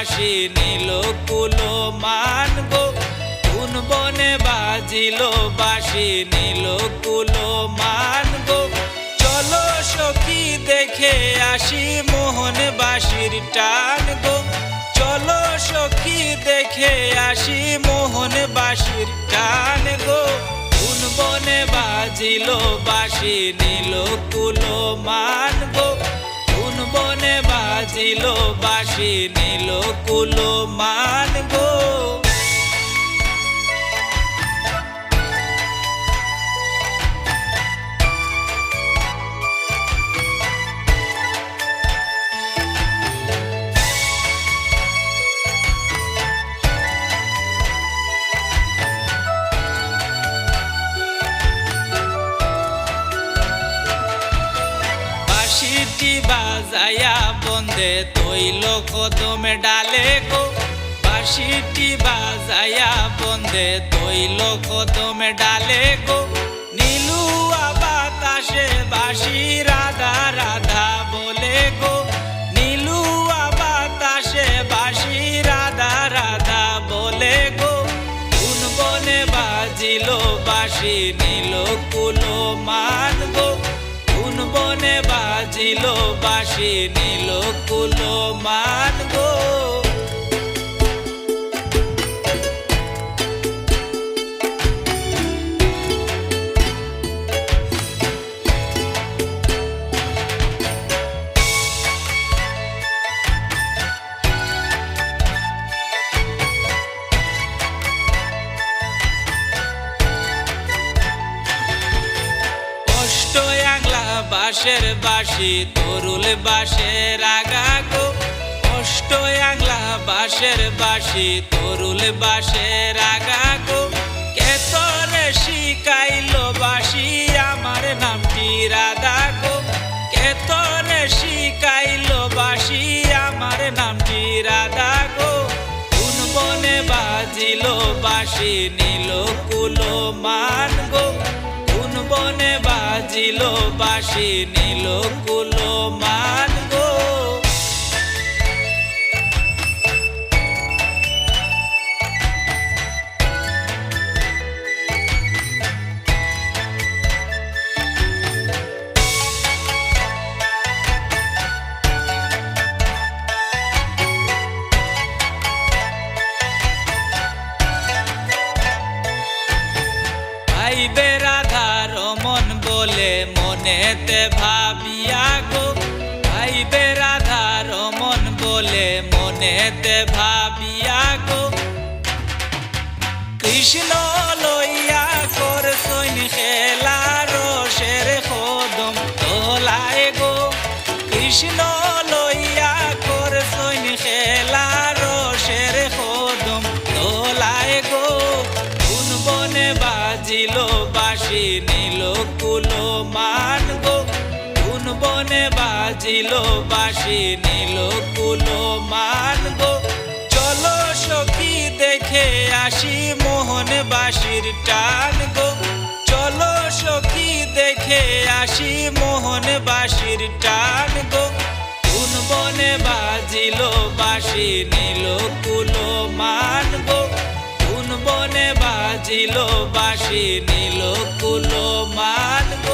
বাঁশি নীল কুলো মান গো, কোন বনে বাজিল বাঁশি নীল কুলো মান গো। চলো সখী দেখে আসি মোহন বাঁশির টান গো, চলো সখী দেখে আসি মোহন বাঁশির টান গো। কোন বনে বাজিল বাঁশি নীল কুলো মান গো, কোন বনে বাজিল বাঁশি নীল কুলো মান গো। বাঁশিটি বাজায়া বন্দে তৈল কদমে ডালে গো, বাঁশিটি বাজায়া বন্দে তৈল কদমে ডালে গো। নীলুয়া বাতাসে বাঁশি রাধা রাধা বলে গো, নীলুয়া বাতাসে বাঁশি রাধা রাধা বলে গো। কোন বনে বাজিল বাঁশি নীল কুলো মান গো, কোন বনে বাজিল বাঁশি নীল কুলো মান গো। বাঁশের বাঁশি তরুল বাঁশের আগা গো, অষ্ট আংলা বাঁশের বাঁশি তরুল বাঁশের আগা গো। কে তোরে শিখাইল বাঁশি আমার নামটি রাধা গো, কে তোরে শিখাইল বাঁশি আমার নামটি রাধা গো। কোন বনে বাজিল বাঁশি নীল কুলো মান গো, কোন বনে বাজিল বাঁশি নীল কুলো মান গো। ভাইবে রাধা রমন বলে মনেতে ভাবিয়া গো, ভাইবে রাধা রমন বলে মনেতে ভাবিয়া গো। কৃষ্ণ লইয়া করছইন খেলা রসের কদম তোলায় গো, কৃষ্ণ লইয়া করছইন খেলা রসের কদম তোলায় গো। কোন বনে বাজিল বাঁশি নীল কুলো মান গো, কোন বনে বাজিল বাঁশি নীল কুলো মান গো। চলো সখী দেখে আসি মোহন বাঁশির টান গো, চলো সখী দেখে আসি মোহন বাঁশির টান গো। কোন বনে বাজিল বাঁশি নীল কুলো মান গো, কোন বনে বাজিল বাঁশি নীল কুলো মান গো।